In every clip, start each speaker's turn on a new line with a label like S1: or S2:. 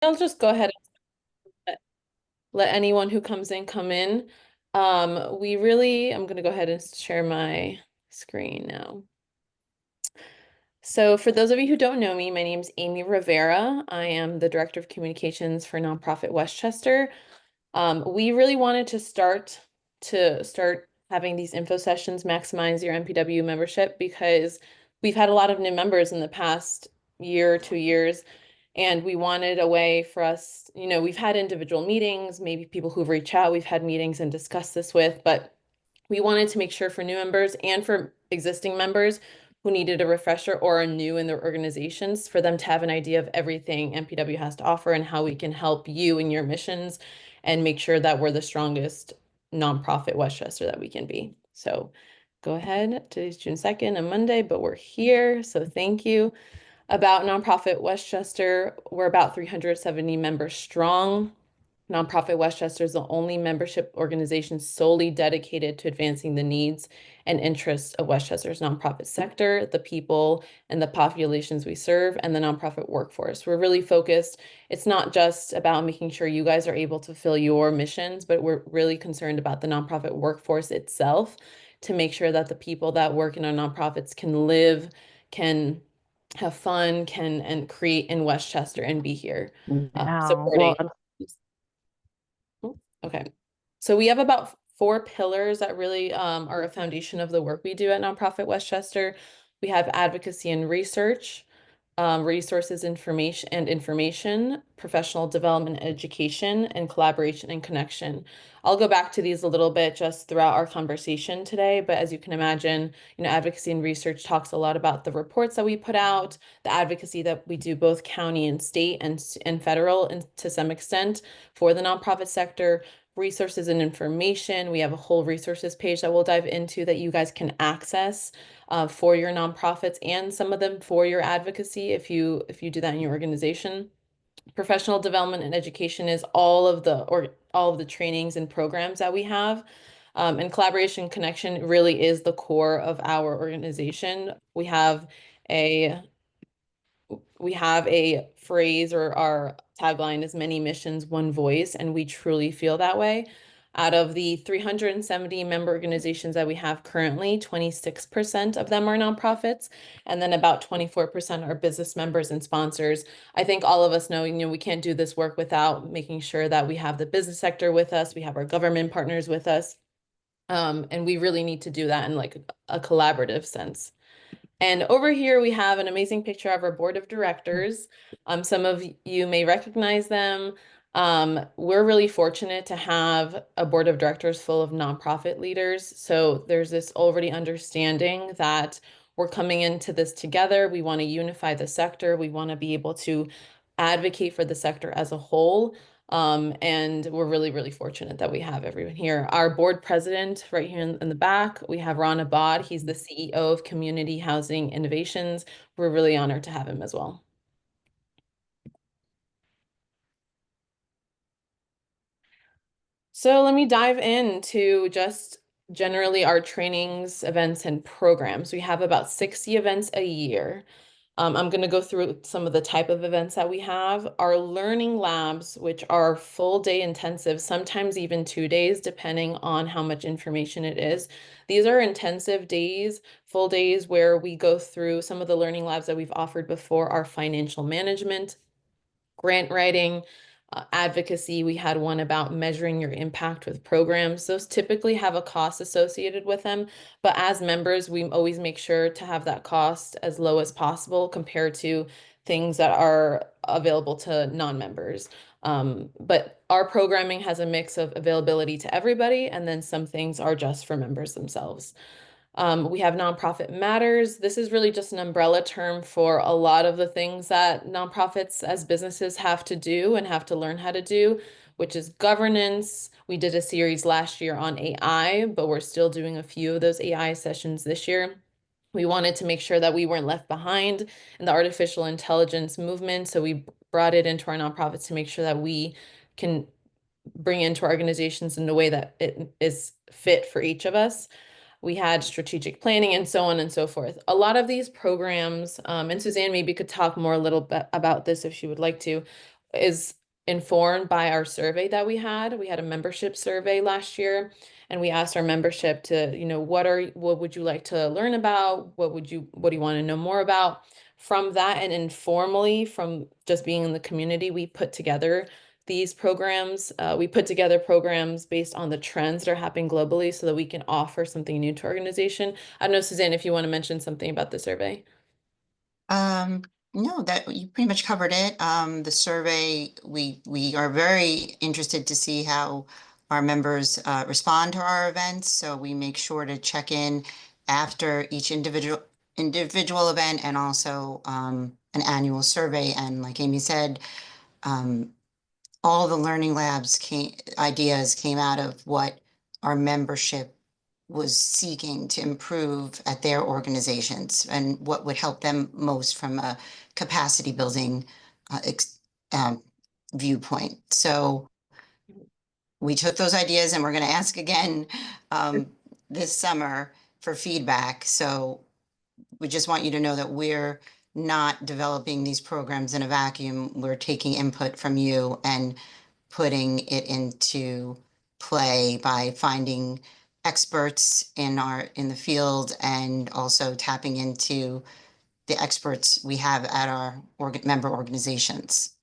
S1: I'll just go ahead and let anyone who comes in come in. I'm going to go ahead and share my screen now. So for those of you who don't know me, my name is Amy Rivera. I am the Director of Communications for Nonprofit Westchester. We really wanted to start having these info sessions maximize your NPW membership because we've had a lot of new members in the past year, 2 years, and we wanted a way for us, we've had individual meetings, maybe people who've reached out, we've had meetings and discussed this with, but we wanted to make sure for new members and for existing members who needed a refresher or are new in their organizations for them to have an idea of everything NPW has to offer and how we can help you in your missions and make sure that we're the strongest nonprofit Westchester that we can be. So go ahead. Today's June 2nd, a Monday, but we're here. So thank you. About Nonprofit Westchester, we're about 370 members strong. Nonprofit Westchester is the only membership organization solely dedicated to advancing the needs and interests of Westchester's nonprofit sector, the people and the populations we serve, and the nonprofit workforce. We're really focused. It's not just about making sure you guys are able to fill your missions, but we're really concerned about the nonprofit workforce itself to make sure that the people that work in our nonprofits can live, can have fun, can and create in Westchester and be here
S2: Now, well,
S1: supporting. Okay. So we have about four pillars that really are a foundation of the work we do at Nonprofit Westchester. We have advocacy and research, resources, information, professional development, education, and collaboration and connection. I'll go back to these a little bit just throughout our conversation today, but as you can imagine, advocacy and research talks a lot about the reports that we put out, the advocacy that we do both county and state and federal and to some extent for the nonprofit sector. Resources and information. We have a whole resources page that we'll dive into that you guys can access for your nonprofits and some of them for your advocacy if you do that in your organization. Professional development and education is all of the trainings and programs that we have. And collaboration connection really is the core of our organization. A we have a phrase or our tagline is many missions, one voice, and we truly feel that way. Out of the 370 member organizations that we have currently, 26% of them are nonprofits, and then about 24% are business members and sponsors. I think all of us know, we can't do this work without making sure that we have the business sector with us, we have our government partners with us, and we really need to do that in like a collaborative sense. And over here, we have an amazing picture of our board of directors. Some of you may recognize them. We're really fortunate to have a board of directors full of nonprofit leaders. So there's this already understanding that we're coming into this together. We want to unify the sector. We want to be able to advocate for the sector as a whole. And we're really, really fortunate that we have everyone here. Our board president right here in the back, we have Ron Abad. He's the CEO of Community Housing Innovations. We're really honored to have him as well. So let me dive into just generally our trainings, events, and programs. We have about 60 events a year. I'm going to go through some of the type of events that we have. Our learning labs, which are full day intensive, sometimes even 2 days, depending on how much information it is. These are intensive days, full days where we go through some of the learning labs that we've offered before, our financial management, grant writing, advocacy. We had one about measuring your impact with programs. Those typically have a cost associated with them, but as members, we always make sure to have that cost as low as possible compared to things that are available to non-members. But our programming has a mix of availability to everybody, and then some things are just for members themselves. We have Nonprofit Matters. This is really just an umbrella term for a lot of the things that nonprofits as businesses have to do and have to learn how to do, which is governance. We did a series last year on AI, but we're still doing a few of those AI sessions this year. We wanted to make sure that we weren't left behind in the artificial intelligence movement, so we brought it into our nonprofits to make sure that we can bring into our organizations in a way that it is fit for each of us. We had strategic planning and so on and so forth. A lot of these programs, and Suzanne maybe could talk more a little bit about this if she would like to. is informed by our survey that we had. We had a membership survey last year, and we asked our membership to, what would you like to learn about? What do you want to know more about? From that and informally, from just being in the community, we put together these programs. We put together programs based on the trends that are happening globally so that we can offer something new to our organization. I don't know, Suzanne, if you want to mention something about the survey.
S2: Um, no, that you pretty much covered it. The survey, we are very interested to see how our members respond to our events. So we make sure to check in after each individual event and also an annual survey. And like Amy said, um, all the learning labs ideas came out of what our membership was seeking to improve at their organizations and what would help them most from a capacity building uh, ex, um, viewpoint. So we took those ideas and we're going to ask again this summer for feedback. So we just want you to know that we're not developing these programs in a vacuum. We're taking input from you and putting it into play by finding experts in the field and also tapping into the experts we have at our member organizations.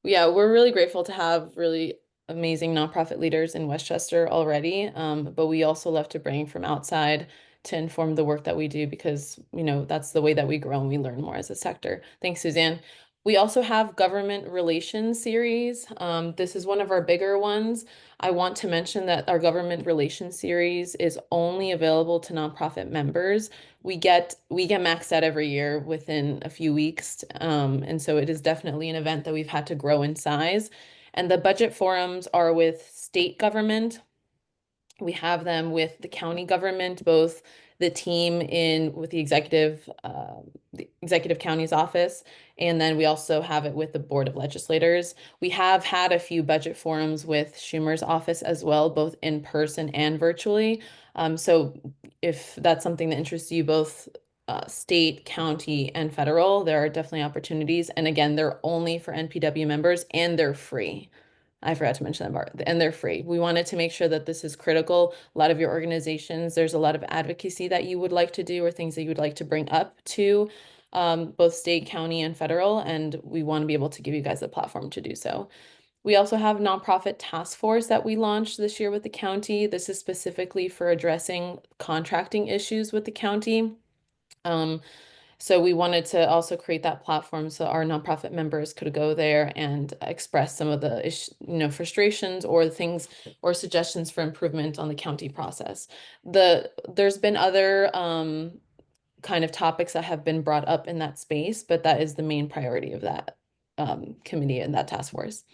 S1: Yeah, we're really grateful to have really amazing nonprofit leaders in Westchester already. But we also love to bring from outside to inform the work that we do because, that's the way that we grow and we learn more as a sector. Thanks, Suzanne. We also have government relations series. This is one of our bigger ones. I want to mention that our government relations series is only available to nonprofit members. We get maxed out every year within a few weeks. And so it is definitely an event that we've had to grow in size. And the budget forums are with state government. We have them with the county government, both the team in with the executive county's office, and then we also have it with the Board of Legislators. We have had a few budget forums with Schumer's office as well, both in person and virtually. So if that's something that interests you, both state, county, and federal, there are definitely opportunities. And again, they're only for NPW members and they're free. I forgot to mention that part, and they're free. We wanted to make sure that this is critical. A lot of your organizations, there's a lot of advocacy that you would like to do or things that you would like to bring up to both state, county, and federal, and we want to be able to give you guys a platform to do so. We also have nonprofit task force that we launched this year with the county. This is specifically for addressing contracting issues with the county. Um, so we wanted to also create that platform so our nonprofit members could go there and express some of the frustrations or things or suggestions for improvement on the county process. There's been other kind of topics that have been brought up in that space, but that is the main priority of that committee and that task force.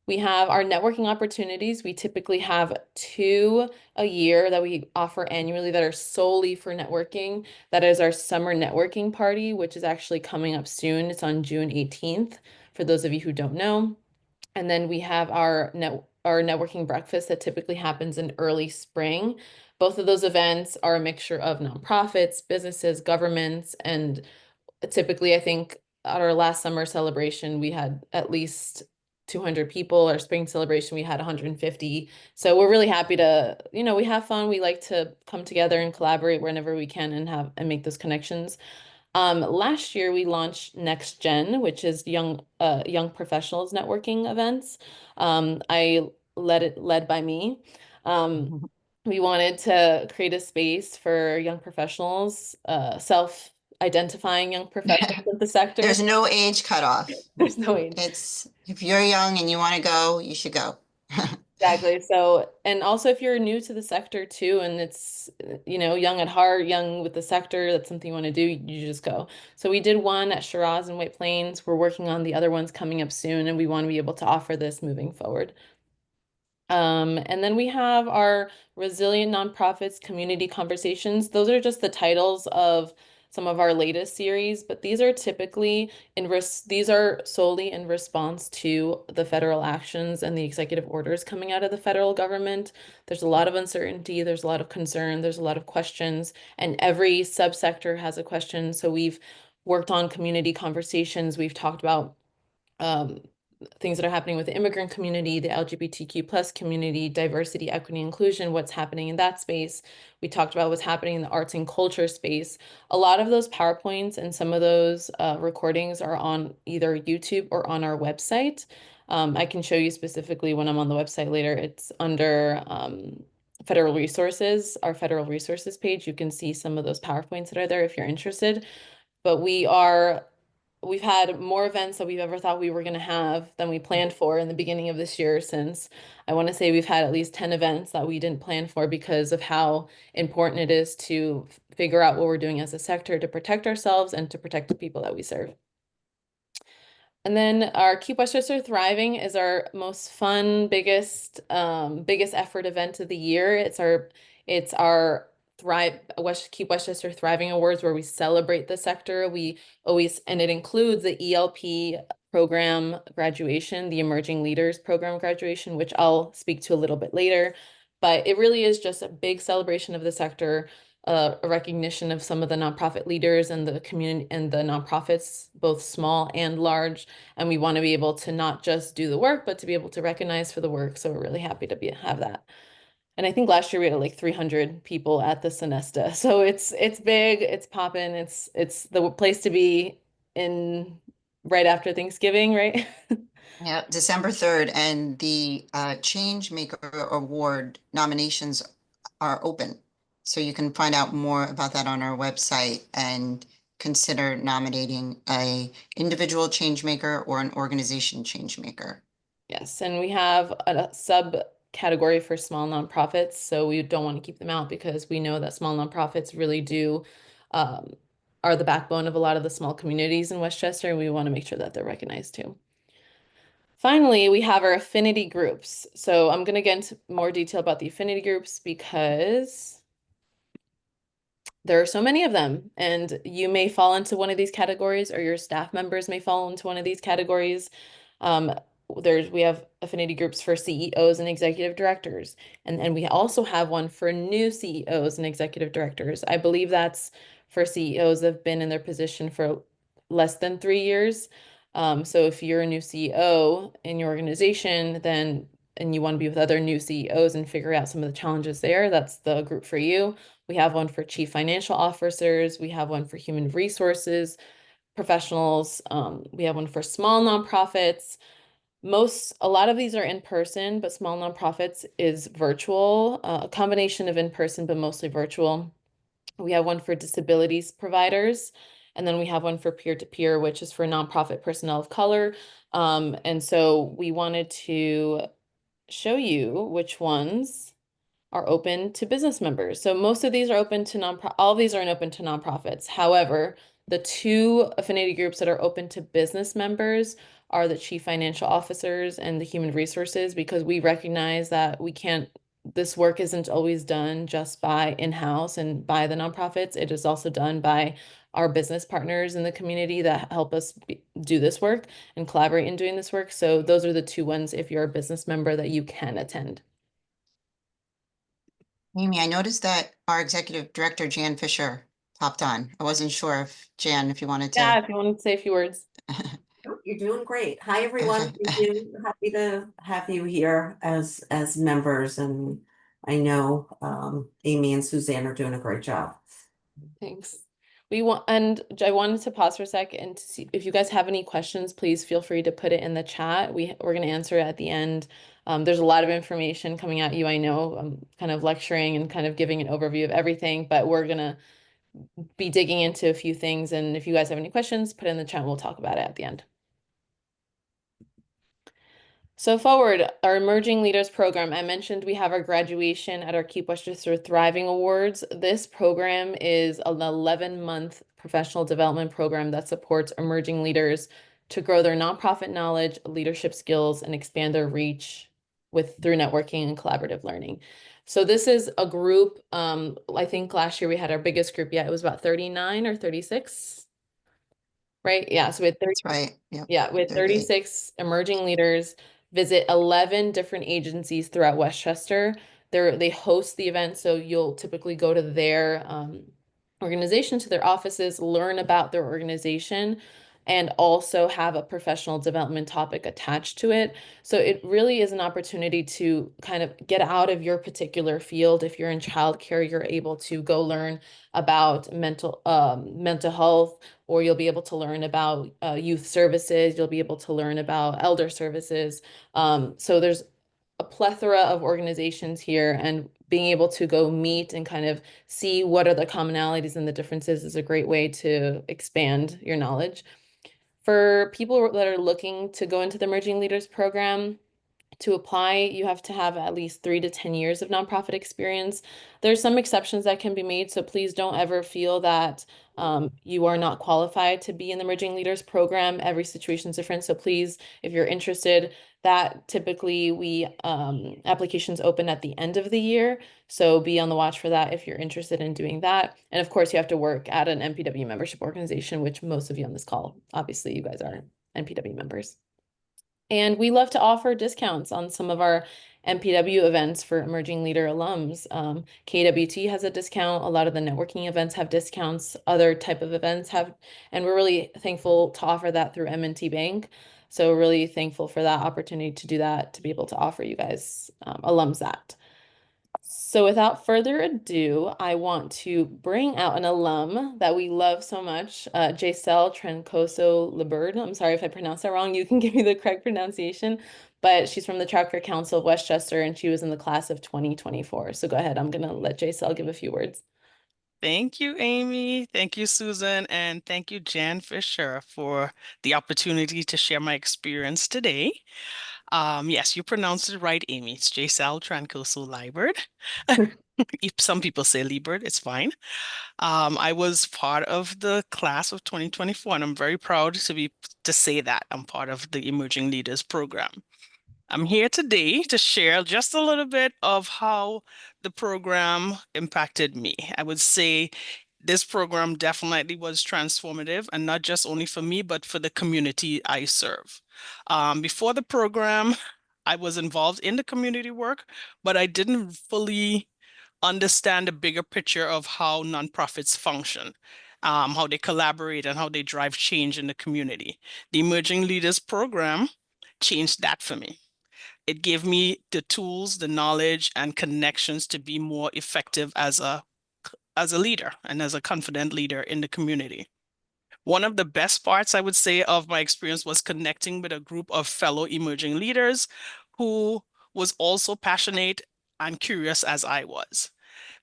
S1: We have our networking opportunities. We typically have two a year that we offer annually that are solely for networking. That is our summer networking party, which is actually coming up soon. It's on June 18th, for those of you who don't know. And then we have our networking breakfast that typically happens in early spring. Both of those events are a mixture of nonprofits, businesses, governments, and typically, I think at our last summer celebration, we had at least 200 people. Our spring celebration, we had 150. So we're really happy to, we have fun. We like to come together and collaborate whenever we can and make those connections. Last year we launched Next Gen, which is young professionals networking events. I led by me. Um, we wanted to create a space for young professionals, self-identifying young professionals of the sector.
S2: There's no age cutoff.
S1: There's no age.
S2: It's if you're young and you want to go, you should go.
S1: Exactly. So, and also if you're new to the sector too, and it's, young at heart, young with the sector, that's something you want to do, you just go. So we did one at Shiraz and White Plains. We're working on the other ones coming up soon, and we want to be able to offer this moving forward. And then we have our Resilient Nonprofits Community Conversations. Those are just the titles of some of our latest series, but these are typically these are solely in response to the federal actions and the executive orders coming out of the federal government. There's a lot of uncertainty, there's a lot of concern, there's a lot of questions, and every subsector has a question. So we've worked on community conversations. We've talked about um, things that are happening with the immigrant community, the LGBTQ plus community, diversity, equity, inclusion, what's happening in that space. We talked about what's happening in the arts and culture space. A lot of those PowerPoints and some of those recordings are on either YouTube or on our website. I can show you specifically when I'm on the website later. It's under federal resources, our federal resources page. You can see some of those PowerPoints that are there if you're interested. But we've had more events that we've ever thought we were going to have than we planned for in the beginning of this year, since I want to say we've had at least 10 events that we didn't plan for because of how important it is to figure out what we're doing as a sector to protect ourselves and to protect the people that we serve. And then our Keep Westchester Thriving is our most fun, biggest effort event of the year. It's our Keep Westchester Thriving Awards where we celebrate the sector. We always, and it includes the ELP program graduation, the Emerging Leaders program graduation, which I'll speak to a little bit later. But it really is just a big celebration of the sector, a recognition of some of the nonprofit leaders and the community and the nonprofits, both small and large. And we want to be able to not just do the work, but to be able to recognize for the work. So we're really happy to have that. And I think last year we had like 300 people at the Sonesta. So it's big, it's popping, it's the place to be in right after Thanksgiving, right?
S2: Yeah, December 3rd, and the Change Maker Award nominations are open. So you can find out more about that on our website and consider nominating a individual change maker or an organization change maker.
S1: Yes, and we have a subcategory for small nonprofits, so we don't want to keep them out because we know that small nonprofits really do um, are the backbone of a lot of the small communities in Westchester, and we want to make sure that they're recognized too. Finally, we have our affinity groups. So I'm going to get into more detail about the affinity groups because there are so many of them, and you may fall into one of these categories, or your staff members may fall into one of these categories. Um, we have affinity groups for CEOs and executive directors, and we also have one for new CEOs and executive directors. I believe that's for CEOs that have been in their position for less than 3 years. So if you're a new CEO in your organization, then and you want to be with other new CEOs and figure out some of the challenges there, that's the group for you. We have one for chief financial officers. We have one for human resources professionals. We have one for small nonprofits. A lot of these are in person, but small nonprofits is virtual, a combination of in person, but mostly virtual. We have one for disabilities providers. And then we have one for peer-to-peer, which is for nonprofit personnel of color. And so we wanted to show you which ones are open to business members. So most of these are open to all of these are open to nonprofits. However, the two affinity groups that are open to business members are the chief financial officers and the human resources, because we recognize that this work isn't always done just by in-house and by the nonprofits. It is also done by our business partners in the community that help us do this work and collaborate in doing this work. So those are the two ones, if you're a business member, that you can attend.
S2: Amy, I noticed that our executive director, Jan Fisher, popped on. I wasn't sure if Jan, if you wanted
S1: Yeah,
S2: to.
S1: if you want to say a few words.
S3: Oh, you're doing great. Hi, everyone.
S2: Okay.
S3: Thank you. Happy to have you here as members, and I know Amy and Suzanne are doing a great job.
S1: Thanks. And I wanted to pause for a sec and to see if you guys have any questions, please feel free to put it in the chat. We're going to answer it at the end. There's a lot of information coming at you. I know I'm kind of lecturing and kind of giving an overview of everything, but we're going to be digging into a few things. And if you guys have any questions, put it in the chat and we'll talk about it at the end. So forward, our Emerging Leaders Program. I mentioned we have our graduation at our Keep Westchester Thriving Awards. This program is an 11-month professional development program that supports emerging leaders to grow their nonprofit knowledge, leadership skills, and expand their reach through networking and collaborative learning. So this is a group, I think last year we had our biggest group yet. It was about 39 or 36, right? Yeah, so we had 30,
S2: That's right. Yep.
S1: yeah, with
S2: 38.
S1: 36 emerging leaders, visit 11 different agencies throughout Westchester. They host the event, so you'll typically go to their organization, to their offices, learn about their organization. and also have a professional development topic attached to it. So it really is an opportunity to kind of get out of your particular field. If you're in childcare, you're able to go learn about mental health, or you'll be able to learn about youth services. You'll be able to learn about elder services. So there's a plethora of organizations here, and being able to go meet and kind of see what are the commonalities and the differences is a great way to expand your knowledge. For people that are looking to go into the Emerging Leaders Program, to apply, you have to have at least 3 to 10 years of nonprofit experience. There's some exceptions that can be made, so please don't ever feel that you are not qualified to be in the Emerging Leaders Program. Every situation is different, so please, if you're interested, that typically we applications open at the end of the year, so be on the watch for that if you're interested in doing that. And of course, you have to work at an NPW membership organization, which most of you on this call, obviously, you guys are NPW members. And we love to offer discounts on some of our NPW events for emerging leader alums. KWT has a discount. A lot of the networking events have discounts. Other type of events have, and we're really thankful to offer that through M&T Bank. So really thankful for that opportunity to do that, to be able to offer you guys alums that. So without further ado, I want to bring out an alum that we love so much, Jaisel Trancoso Liberd. I'm sorry if I pronounced that wrong. You can give me the correct pronunciation, but she's from the Child Care Council of Westchester, and she was in the class of 2024. So go ahead. I'm going to let Jaisel give a few words.
S4: Thank you, Amy. Thank you, Susan. And thank you, Jan Fisher, for the opportunity to share my experience today. Yes, you pronounced it right, Amy. It's Jaisal Trancoso Liberd. Some people say Liebert, it's fine. I was part of the class of 2024, and I'm very proud to say that I'm part of the Emerging Leaders Program. I'm here today to share just a little bit of how the program impacted me. I would say this program definitely was transformative, and not just only for me, but for the community I serve. Before the program, I was involved in the community work, but I didn't fully understand the bigger picture of how nonprofits function, how they collaborate, and how they drive change in the community. The Emerging Leaders Program changed that for me. It gave me the tools, the knowledge, and connections to be more effective as a leader and as a confident leader in the community. One of the best parts, I would say, of my experience was connecting with a group of fellow emerging leaders who was also passionate and curious as I was.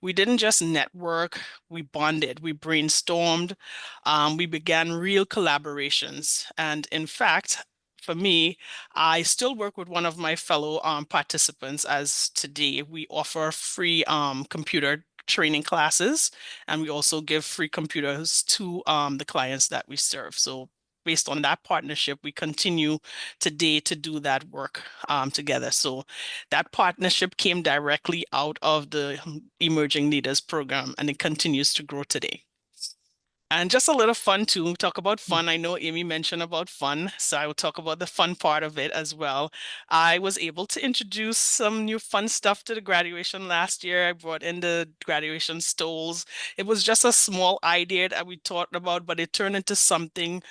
S4: We didn't just network, we bonded, we brainstormed, we began real collaborations. And in fact, for me, I still work with one of my fellow participants as today. We offer free computer training classes, and we also give free computers to the clients that we serve. So based on that partnership, we continue today to do that work together. So that partnership came directly out of the Emerging Leaders Program, and it continues to grow today. And just a little fun too, talk about fun. I know Amy mentioned about fun, so I will talk about the fun part of it as well. I was able to introduce some new fun stuff to the graduation last year. I brought in the graduation stoles. It was just a small idea that we talked about, but it turned into something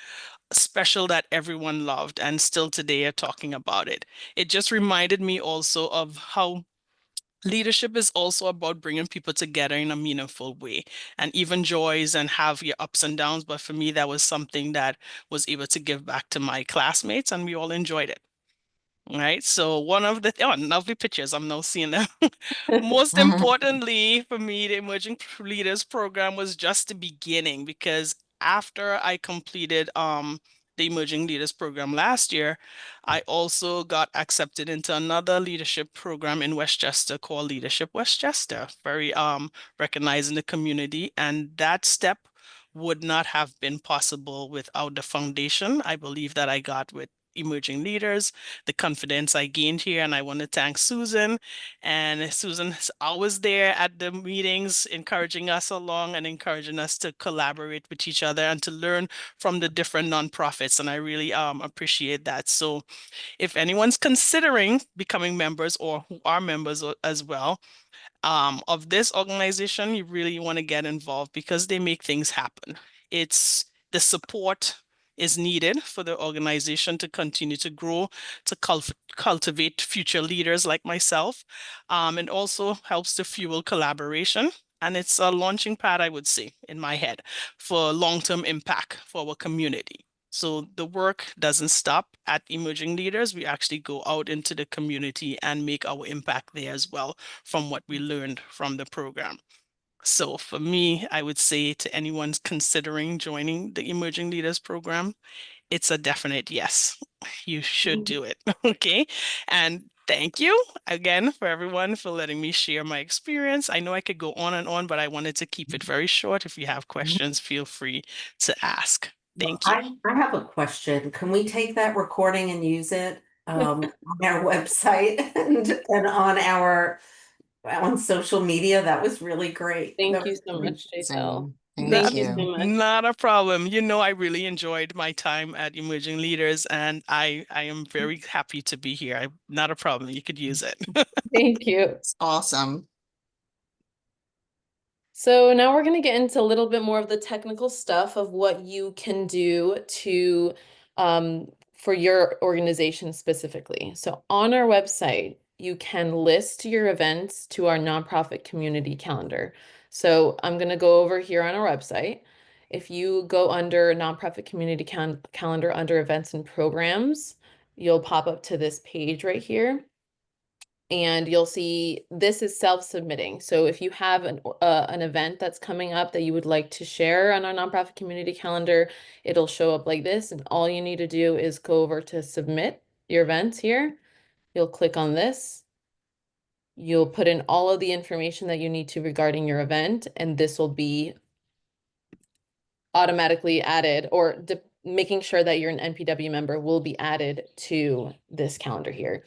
S4: special that everyone loved, and still today are talking about it. It just reminded me also of how leadership is also about bringing people together in a meaningful way, and even joys and have your ups and downs. But for me, that was something that was able to give back to my classmates, and we all enjoyed it. Right. So one of the lovely pictures, I'm now seeing them. Most importantly for me, the Emerging Leaders Program was just the beginning, because after I completed the Emerging Leaders Program last year, I also got accepted into another leadership program in Westchester called Leadership Westchester, very recognized in the community. And that step would not have been possible without the foundation I believe that I got with Emerging Leaders, the confidence I gained here. And I want to thank Susan. And Susan's always there at the meetings, encouraging us along and encouraging us to collaborate with each other and to learn from the different nonprofits. And I really appreciate that. So if anyone's considering becoming members or who are members as well, of this organization, you really want to get involved because they make things happen. It's the support is needed for the organization to continue to grow, to cultivate future leaders like myself. And also helps to fuel collaboration. And it's a launching pad, I would say, in my head, for long-term impact for our community. So the work doesn't stop at emerging leaders. We actually go out into the community and make our impact there as well from what we learned from the program. So for me, I would say to anyone considering joining the Emerging Leaders Program, it's a definite yes. You should do it. Okay. And thank you again for everyone for letting me share my experience. I know I could go on and on, but I wanted to keep it very short. If you have questions, feel free to ask.
S3: Well,
S4: Thank you.
S3: I have a question. Can we take that recording and use it on our website and on social media? That was really great.
S1: Thank
S3: That
S1: you
S3: was
S1: so
S3: really
S1: much, Jaytel.
S2: Thank
S1: Thank you
S2: you.
S1: so much.
S4: Not a problem. You know, I really enjoyed my time at Emerging Leaders, and I am very happy to be here. Not a problem. You could use it.
S1: Thank you.
S2: It's awesome.
S1: So now we're going to get into a little bit more of the technical stuff of what you can do to for your organization specifically. So on our website, you can list your events to our nonprofit community calendar. So I'm going to go over here on our website. If you go under nonprofit community calendar under events and programs, you'll pop up to this page right here. And you'll see this is self-submitting. So if you have an event that's coming up that you would like to share on our nonprofit community calendar, it'll show up like this. And all you need to do is go over to submit your events here. You'll click on this. You'll put in all of the information that you need to regarding your event, and this will be automatically added, or making sure that you're an NPW member will be added to this calendar here.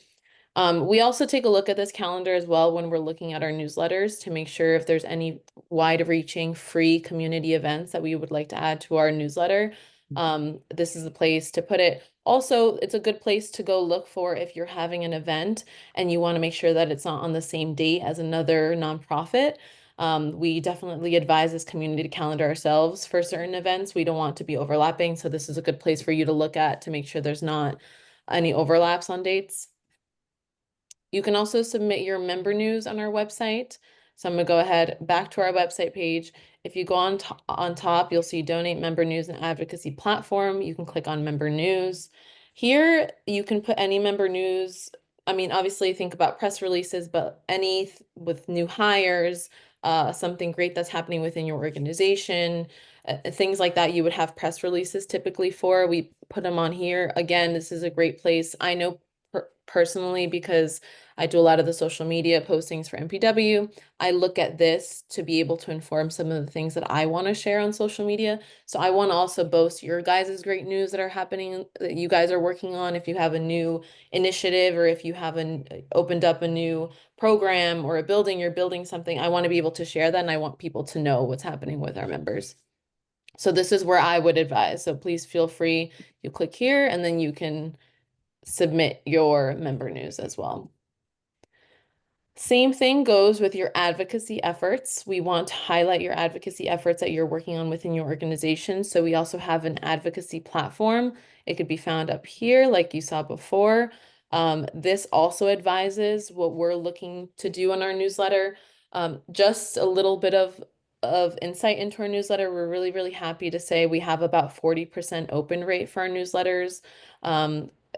S1: We also take a look at this calendar as well when we're looking at our newsletters to make sure if there's any wide-reaching free community events that we would like to add to our newsletter. This is the place to put it. Also, it's a good place to go look for if you're having an event and you want to make sure that it's not on the same date as another nonprofit. We definitely advise this community calendar ourselves for certain events. We don't want to be overlapping, so this is a good place for you to look at to make sure there's not any overlaps on dates. You can also submit your member news on our website. So I'm gonna go ahead back to our website page. If you go on top, you'll see donate member news and advocacy platform. You can click on member news. Here, you can put any member news. I mean, obviously think about press releases, but any with new hires, something great that's happening within your organization, things like that you would have press releases typically for. We put them on here. Again, this is a great place. I know personally because I do a lot of the social media postings for NPW. I look at this to be able to inform some of the things that I want to share on social media. So I want to also boast your guys' great news that are happening, that you guys are working on. If you have a new initiative or if you have opened up a new program or a building, you're building something, I want to be able to share that, and I want people to know what's happening with our members. So this is where I would advise. So please feel free, you click here and then you can submit your member news as well. Same thing goes with your advocacy efforts. We want to highlight your advocacy efforts that you're working on within your organization. So we also have an advocacy platform. It could be found up here like you saw before. This also advises what we're looking to do on our newsletter. Just a little bit of insight into our newsletter. We're really, really happy to say we have about 40% open rate for our newsletters.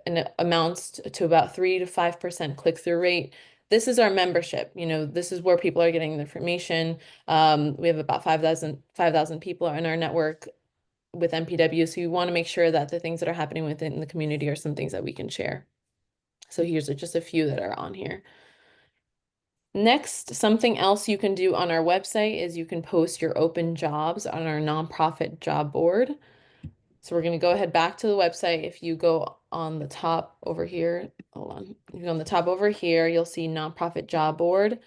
S1: And it amounts to about 3 to 5% click-through rate. This is our membership. You know, this is where people are getting the information. We have about 5,000 people in our network with NPW. So you want to make sure that the things that are happening within the community are some things that we can share. So here's just a few that are on here. Next, something else you can do on our website is you can post your open jobs on our nonprofit job board. So we're going to go ahead back to the website. If you go on the top over here, hold on. If you go on the top over here, you'll see nonprofit job board.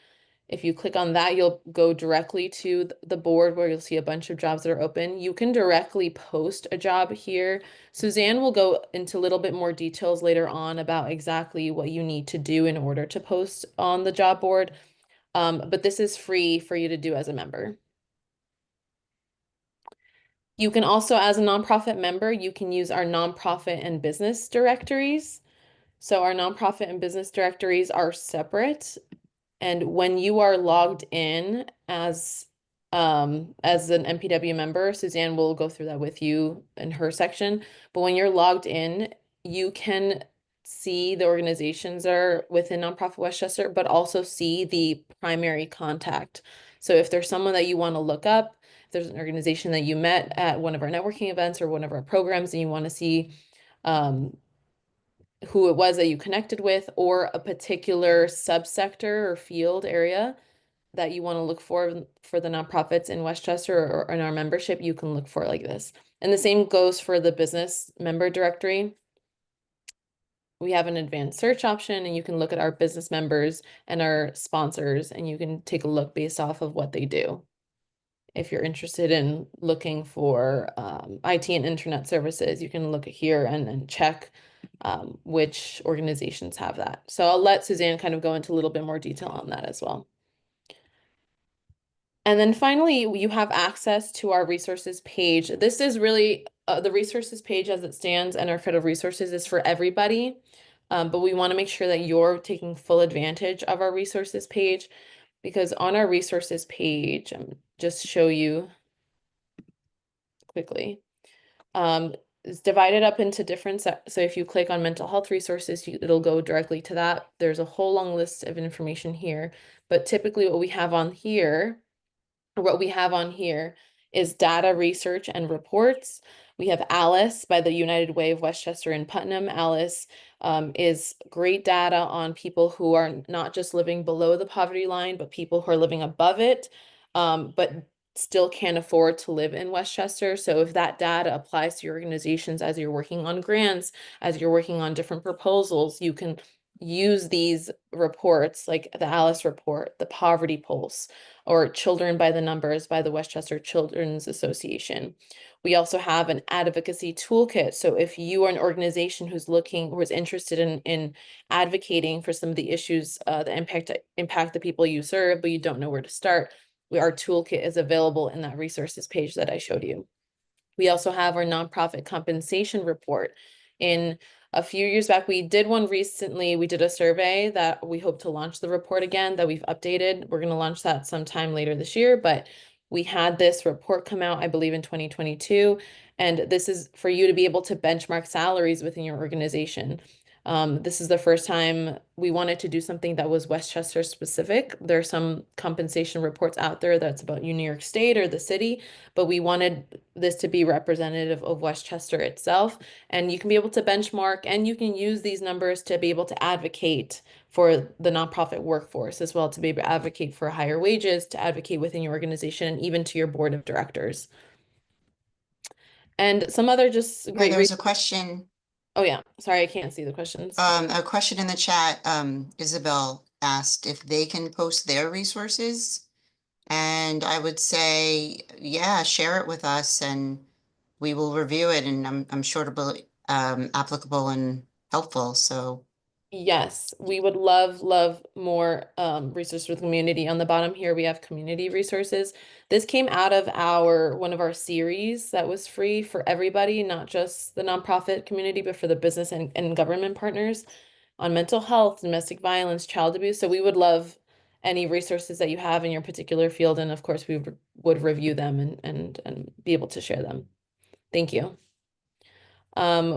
S1: If you click on that, you'll go directly to the board where you'll see a bunch of jobs that are open. You can directly post a job here. Suzanne will go into a little bit more details later on about exactly what you need to do in order to post on the job board. But this is free for you to do as a member. You can also, as a nonprofit member, you can use our nonprofit and business directories. So our nonprofit and business directories are separate. And when you are logged in as an NPW member, Suzanne will go through that with you in her section. But when you're logged in, you can see the organizations that are within Nonprofit Westchester, but also see the primary contact. So if there's someone that you want to look up, if there's an organization that you met at one of our networking events or one of our programs and you want to see who it was that you connected with, or a particular subsector or field area that you want to look for the nonprofits in Westchester or in our membership, you can look for it like this. And the same goes for the business member directory. We have an advanced search option, and you can look at our business members and our sponsors, and you can take a look based off of what they do. If you're interested in looking for IT and internet services, you can look here and check which organizations have that. So I'll let Suzanne kind of go into a little bit more detail on that as well. And then finally, you have access to our resources page. This is really the resources page as it stands, and our federal resources is for everybody. But we want to make sure that you're taking full advantage of our resources page, because on our resources page, just show you quickly. It's divided up into different so if you click on mental health resources, it'll go directly to that. There's a whole long list of information here, but typically what we have on here is data research and reports. We have Alice by the United Way of Westchester and Putnam. Alice is great data on people who are not just living below the poverty line, but people who are living above it, but still can't afford to live in Westchester. So if that data applies to your organizations as you're working on grants, as you're working on different proposals, you can use these reports like the Alice report, the Poverty Pulse, or Children by the Numbers by the Westchester Children's Association. We also have an advocacy toolkit. So if you are an organization who's interested in advocating for some of the issues that impact the people you serve, but you don't know where to start, our toolkit is available in that resources page that I showed you. We also have our nonprofit compensation report. In a few years back, we did one recently. We did a survey that we hope to launch the report again that we've updated. We're going to launch that sometime later this year, but we had this report come out, I believe, in 2022. And this is for you to be able to benchmark salaries within your organization. This is the first time we wanted to do something that was Westchester specific. There are some compensation reports out there that's about New York State or the city, but we wanted this to be representative of Westchester itself. And you can be able to benchmark, and you can use these numbers to be able to advocate for the nonprofit workforce as well, to be able to advocate for higher wages, to advocate within your organization, and even to your board of directors. And some other just great.
S2: There was a question.
S1: Oh yeah, sorry, I can't see the questions.
S2: A question in the chat, Isabel asked if they can post their resources. And I would say, yeah, share it with us and we will review it, and I'm sure it'll be applicable and helpful. So
S1: Yes, we would love more resources for the community. On the bottom here, we have community resources. This came out of one of our series that was free for everybody, not just the nonprofit community, but for the business and government partners on mental health, domestic violence, child abuse. So we would love any resources that you have in your particular field, and of course, we would review them and be able to share them. Thank you.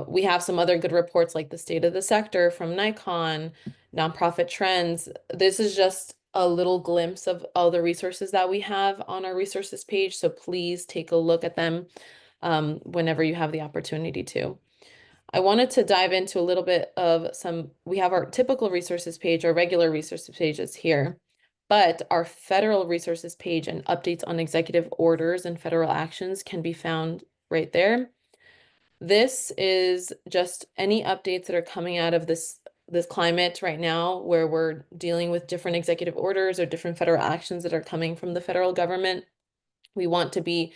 S1: We have some other good reports like the state of the sector from Nikon, nonprofit trends. This is just a little glimpse of all the resources that we have on our resources page. So please take a look at them whenever you have the opportunity to. I wanted to dive into a little bit of we have our typical resources page, our regular resources pages here, but our federal resources page and updates on executive orders and federal actions can be found right there. This is just any updates that are coming out of this climate right now, where we're dealing with different executive orders or different federal actions that are coming from the federal government. We want to be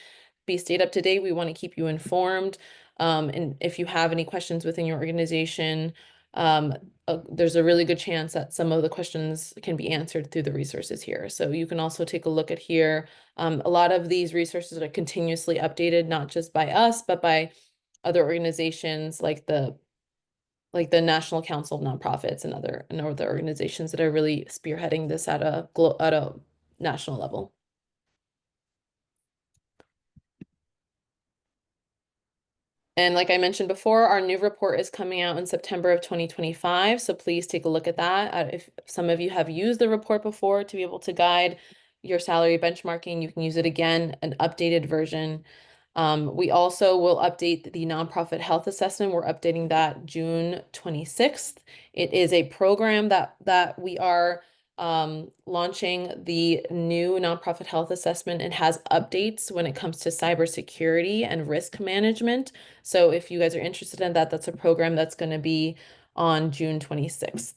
S1: stayed up to date. We want to keep you informed. And if you have any questions within your organization, there's a really good chance that some of the questions can be answered through the resources here. So you can also take a look at here. A lot of these resources are continuously updated, not just by us, but by other organizations like the National Council of Nonprofits and other organizations that are really spearheading this at a national level. And like I mentioned before, our new report is coming out in September of 2025. So please take a look at that. If some of you have used the report before to be able to guide your salary benchmarking, you can use it again, an updated version. We also will update the nonprofit health assessment. We're updating that June 26th. It is a program that we are launching the new nonprofit health assessment. It has updates when it comes to cybersecurity and risk management. So if you guys are interested in that, that's a program that's going to be on June 26th.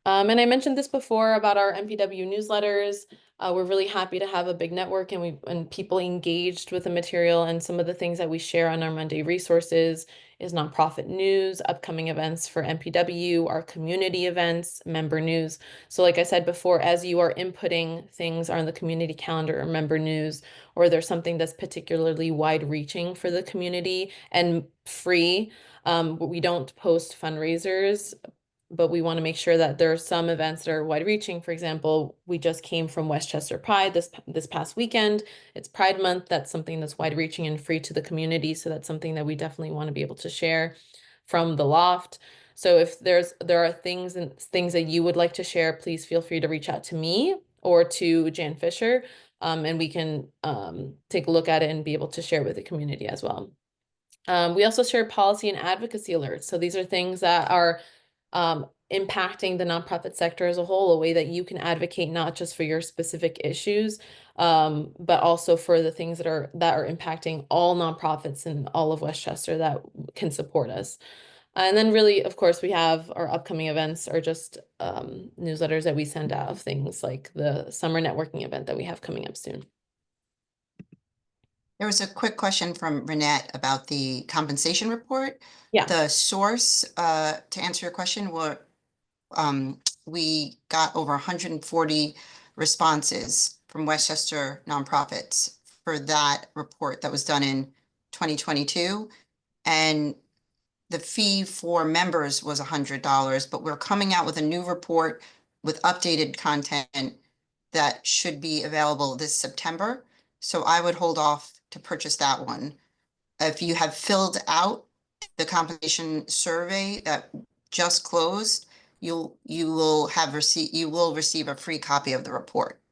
S1: And I mentioned this before about our NPW newsletters. We're really happy to have a big network and people engaged with the material, and some of the things that we share on our Monday resources is nonprofit news, upcoming events for NPW, our community events, member news. So like I said before, as you are inputting things on the community calendar or member news, or there's something that's particularly wide reaching for the community and free, we don't post fundraisers, but we want to make sure that there are some events that are wide reaching. For example, we just came from Westchester Pride this past weekend. It's Pride Month. That's something that's wide reaching and free to the community. So that's something that we definitely want to be able to share from the loft. So if there are things that you would like to share, please feel free to reach out to me or to Jan Fisher, and we can take a look at it and be able to share with the community as well. We also share policy and advocacy alerts. So these are things that are impacting the nonprofit sector as a whole, a way that you can advocate not just for your specific issues, but also for the things that are impacting all nonprofits in all of Westchester that can support us. And then really, of course, we have our upcoming events are just newsletters that we send out of things like the summer networking event that we have coming up soon.
S2: There was a quick question from Renette about the compensation report.
S1: Yeah.
S2: The source, to answer your question, we got over 140 responses from Westchester nonprofits for that report that was done in 2022. And the fee for members was $100, but we're coming out with a new report with updated content that should be available this September. So I would hold off to purchase that one. If you have filled out the compensation survey that just closed, you will receive a free copy of the report.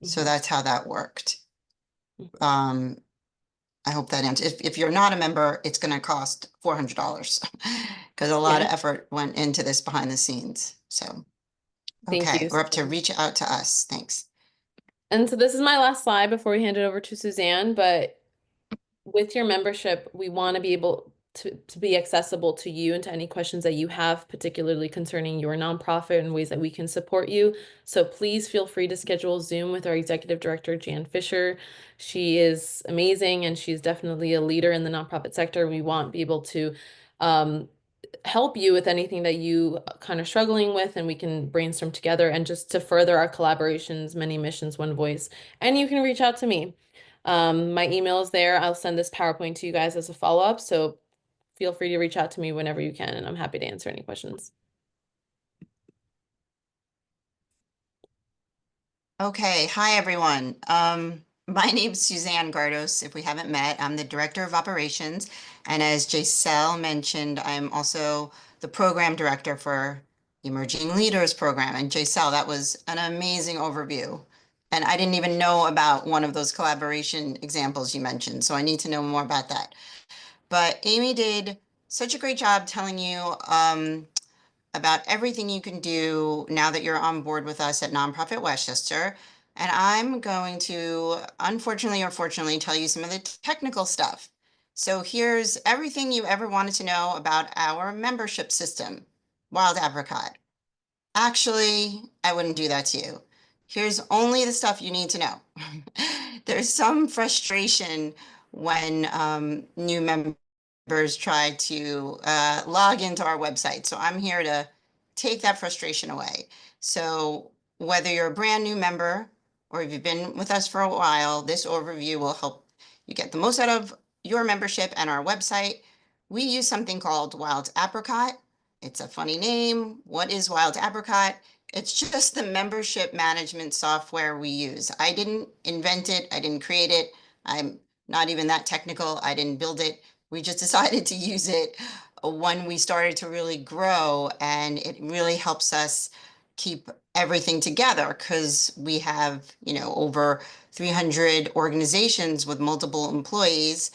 S2: So that's how that worked. I hope that answers. If you're not a member, it's going to cost $400 because a lot of effort went into this behind the scenes. So, okay, we're up to reach out to us. Thanks.
S1: And so this is my last slide before we hand it over to Suzanne, but with your membership, we want to be able to be accessible to you and to any questions that you have, particularly concerning your nonprofit and ways that we can support you. So please feel free to schedule Zoom with our executive director, Jan Fisher. She is amazing and she's definitely a leader in the nonprofit sector. We want to be able to help you with anything that you kind of struggling with, and we can brainstorm together and just to further our collaborations, many missions, one voice. And you can reach out to me. My email is there. I'll send this PowerPoint to you guys as a follow-up. So feel free to reach out to me whenever you can, and I'm happy to answer any questions.
S2: Okay, hi everyone. My name's Suzanne Gardos. If we haven't met, I'm the Director of Operations. And as Jaisel mentioned, I'm also the Program Director for Emerging Leaders Program. And Jaisel, that was an amazing overview. And I didn't even know about one of those collaboration examples you mentioned, so I need to know more about that. But Amy did such a great job telling you about everything you can do now that you're on board with us at Nonprofit Westchester. And I'm going to, unfortunately or fortunately, tell you some of the technical stuff. So here's everything you ever wanted to know about our membership system, Wild Apricot. Actually, I wouldn't do that to you. Here's only the stuff you need to know. There's some frustration when new members members try to log into our website. So I'm here to take that frustration away. So whether you're a brand new member or if you've been with us for a while, this overview will help you get the most out of your membership and our website. We use something called Wild Apricot. It's a funny name. What is Wild Apricot? It's just the membership management software we use. I didn't invent it. I didn't create it. I'm not even that technical. I didn't build it. We just decided to use it when we started to really grow, and it really helps us keep everything together because we have, over 300 organizations with multiple employees,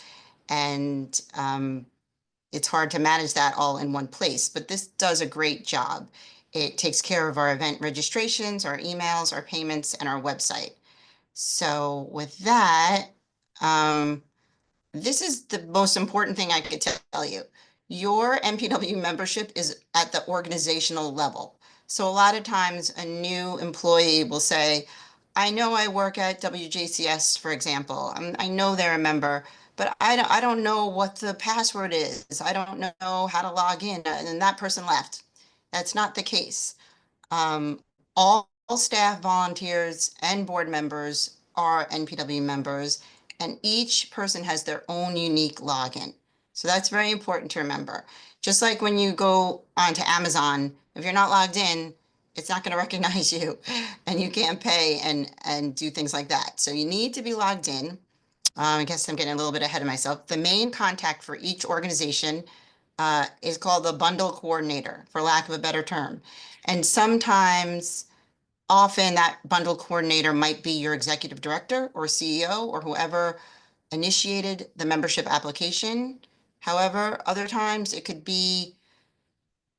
S2: and it's hard to manage that all in one place, but this does a great job. It takes care of our event registrations, our emails, our payments, and our website. So with that, this is the most important thing I could tell you. Your NPW membership is at the organizational level. So a lot of times a new employee will say, I know I work at WJCS, for example. I know they're a member, but I don't know what the password is. I don't know how to log in. And then that person left. That's not the case. Um, all staff, volunteers, and board members are NPW members, and each person has their own unique login. So that's very important to remember. Just like when you go onto Amazon, if you're not logged in, it's not going to recognize you and you can't pay and do things like that. So you need to be logged in. I guess I'm getting a little bit ahead of myself. The main contact for each organization is called the bundle coordinator, for lack of a better term. And sometimes, often that bundle coordinator might be your executive director or CEO or whoever initiated the membership application. However, other times it could be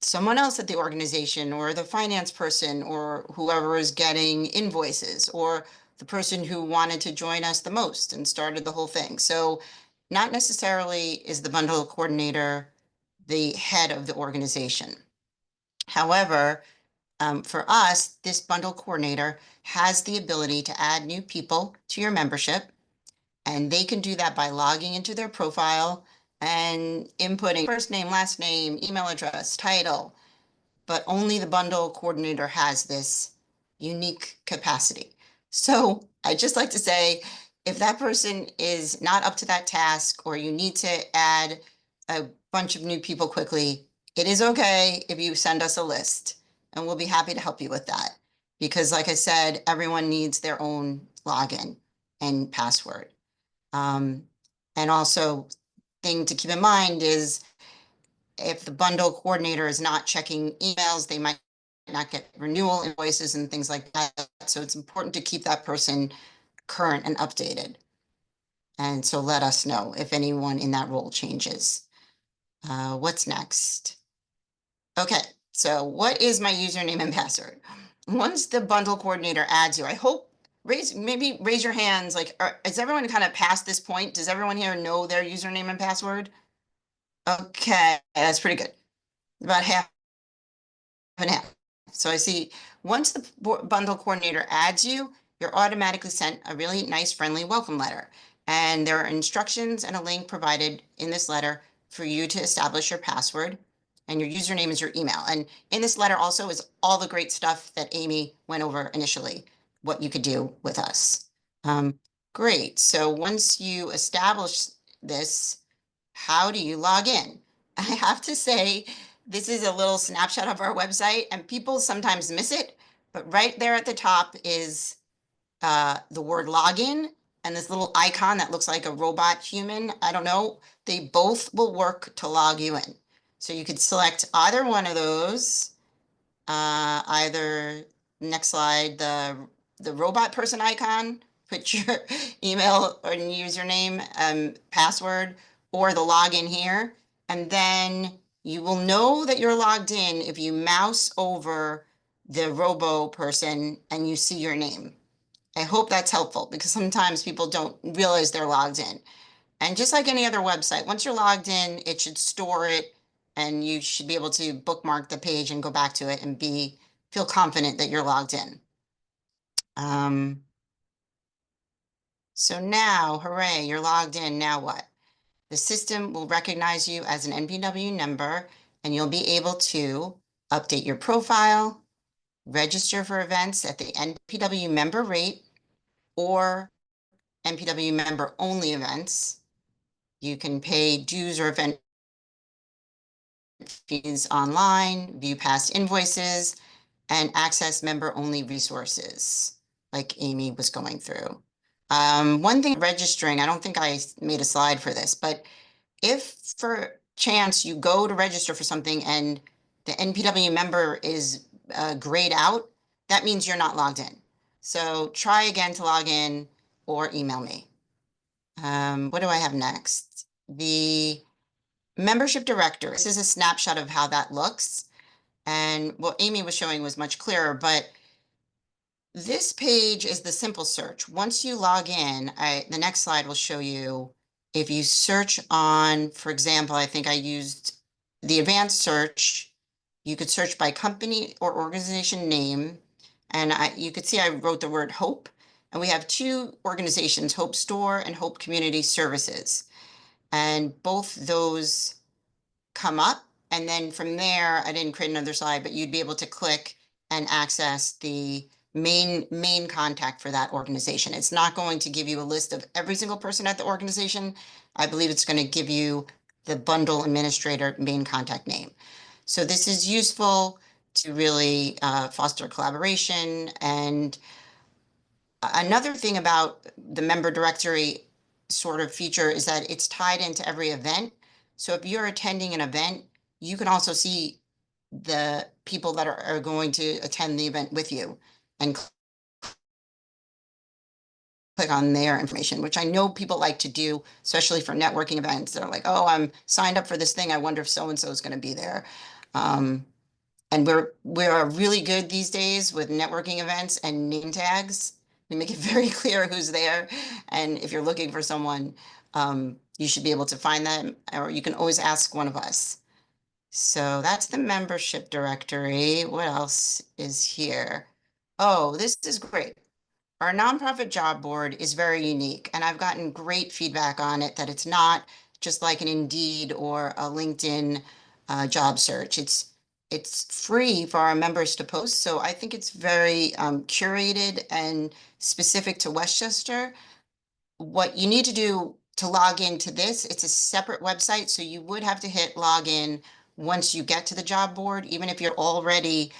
S2: someone else at the organization or the finance person or whoever is getting invoices or the person who wanted to join us the most and started the whole thing. So not necessarily is the bundle coordinator the head of the organization. However, for us, this bundle coordinator has the ability to add new people to your membership, and they can do that by logging into their profile and inputting first name, last name, email address, title, but only the bundle coordinator has this unique capacity. So I just like to say, if that person is not up to that task or you need to add a bunch of new people quickly, it is okay if you send us a list and we'll be happy to help you with that. Because like I said, everyone needs their own login and password. And also thing to keep in mind is if the bundle coordinator is not checking emails, they might not get renewal invoices and things like that. So it's important to keep that person current and updated. And so let us know if anyone in that role changes. What's next? Okay, so what is my username and password? Once the bundle coordinator adds you, I hope maybe raise your hands. Like, is everyone kind of past this point? Does everyone here know their username and password? Okay, that's pretty good. About half and half. So I see once the bundle coordinator adds you, you're automatically sent a really nice, friendly welcome letter. And there are instructions and a link provided in this letter for you to establish your password, and your username is your email. And in this letter also is all the great stuff that Amy went over initially, what you could do with us. Great. So once you establish this, how do you log in? I have to say, this is a little snapshot of our website and people sometimes miss it, but right there at the top is the word login and this little icon that looks like a robot human. I don't know. They both will work to log you in. So you could select either one of those, either next slide, the robot person icon, put your email or username, password, or the login here. And then you will know that you're logged in if you mouse over the robo person and you see your name. I hope that's helpful because sometimes people don't realize they're logged in. And just like any other website, once you're logged in, it should store it and you should be able to bookmark the page and go back to it and feel confident that you're logged in. So now, hooray, you're logged in. Now what? The system will recognize you as an NPW member, and you'll be able to update your profile, register for events at the NPW member rate or NPW member only events. You can pay dues or event fees online, view past invoices, and access member-only resources, like Amy was going through. One thing registering, I don't think I made a slide for this, but if for chance you go to register for something and the NPW member is grayed out, that means you're not logged in. So try again to log in or email me. What do I have next? The membership director. This is a snapshot of how that looks. And what Amy was showing was much clearer, but this page is the simple search. Once you log in, the next slide will show you if you search on, for example, I think I used the advanced search, you could search by company or organization name. And you could see I wrote the word Hope. And we have two organizations, Hope Store and Hope Community Services. And both those come up. And then from there, I didn't create another slide, but you'd be able to click and access the main contact for that organization. It's not going to give you a list of every single person at the organization. I believe it's going to give you the bundle administrator main contact name. So this is useful to really foster collaboration. And another thing about the member directory sort of feature is that it's tied into every event. So if you're attending an event, you can also see the people that are going to attend the event with you and click on their information, which I know people like to do, especially for networking events. They're like, oh, I'm signed up for this thing. I wonder if so-and-so is going to be there. And we're really good these days with networking events and name tags. We make it very clear who's there. And if you're looking for someone, you should be able to find them, or you can always ask one of us. So that's the membership directory. What else is here? Oh, this is great. Our nonprofit job board is very unique, and I've gotten great feedback on it that it's not just like an Indeed or a LinkedIn job search. It's free for our members to post, so I think it's very curated and specific to Westchester. What you need to do to log into this, it's a separate website, so you would have to hit login once you get to the job board, even if you're already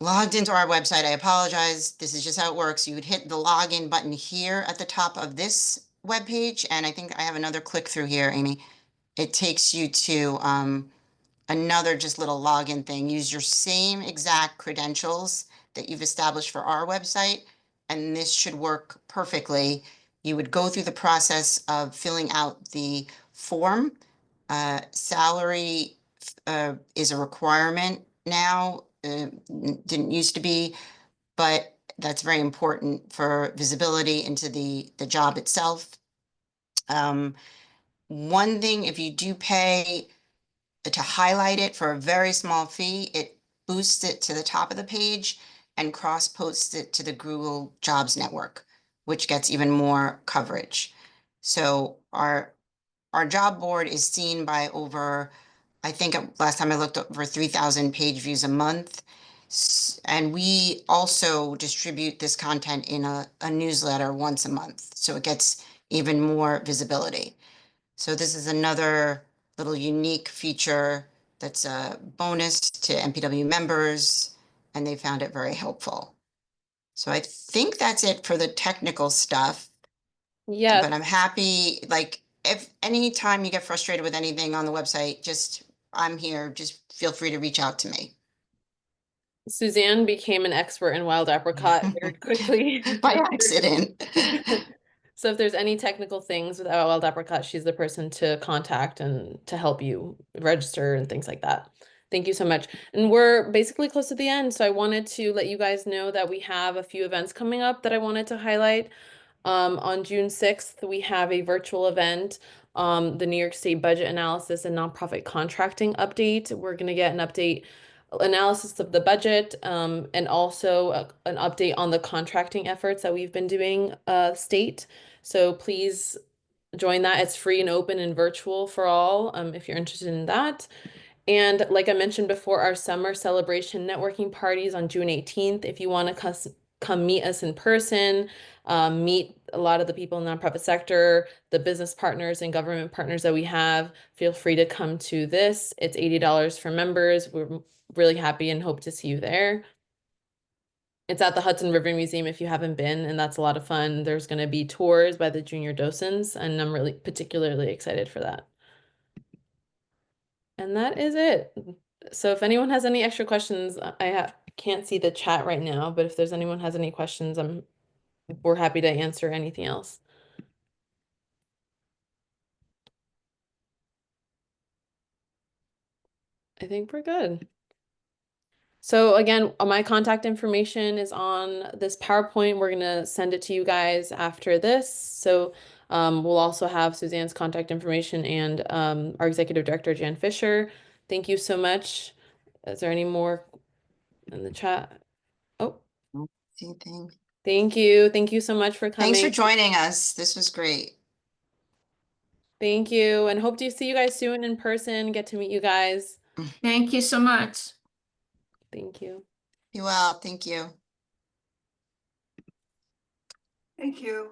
S2: logged into our website. I apologize. This is just how it works. You would hit the login button here at the top of this web page, and I think I have another click through here, Amy. It takes you to another just little login thing. Use your same exact credentials that you've established for our website, and this should work perfectly. You would go through the process of filling out the form. Salary is a requirement now. Didn't used to be, but that's very important for visibility into the job itself. One thing, if you do pay to highlight it for a very small fee, it boosts it to the top of the page and cross posts it to the Google Jobs Network, which gets even more coverage. So our job board is seen by over, I think last time I looked, over 3,000 page views a month. And we also distribute this content in a newsletter once a month, so it gets even more visibility. So this is another little unique feature that's a bonus to NPW members, and they found it very helpful. So I think that's it for the technical stuff.
S1: Yeah,
S2: But I'm happy, like, if any time you get frustrated with anything on the website, I'm here, just feel free to reach out to me.
S1: Suzanne became an expert in wild apricot very quickly.
S2: By accident.
S1: So if there's any technical things with wild apricot, she's the person to contact and to help you register and things like that. Thank you so much. And we're basically close to the end, so I wanted to let you guys know that we have a few events coming up that I wanted to highlight. On June 6th, we have a virtual event, the New York State Budget Analysis and Nonprofit Contracting Update. We're going to get an update analysis of the budget, and also an update on the contracting efforts that we've been doing state. So please join that. It's free and open and virtual for all, if you're interested in that. And like I mentioned before, our summer celebration networking parties on June 18th. If you want to come meet us in person, meet a lot of the people in the nonprofit sector, the business partners and government partners that we have, feel free to come to this. It's $80 for members. We're really happy and hope to see you there. It's at the Hudson River Museum if you haven't been, and that's a lot of fun. There's going to be tours by the junior docents, and I'm really particularly excited for that. And that is it. So if anyone has any extra questions, can't see the chat right now, but if there's anyone has any questions, we're happy to answer anything else. I think we're good. So again, my contact information is on this PowerPoint. We're gonna send it to you guys after this. So we'll also have Suzanne's contact information and our executive director, Jan Fisher. Thank you so much. Is there any more in the chat? Oh,
S2: Same thing.
S1: thank you. Thank you so much for
S2: Thanks for
S1: coming.
S2: joining us. This was great.
S1: Thank you, and hope to see you guys soon in person, get to meet you guys.
S5: Thank you so much.
S1: Thank you.
S2: Be well. Thank you.
S5: Thank you.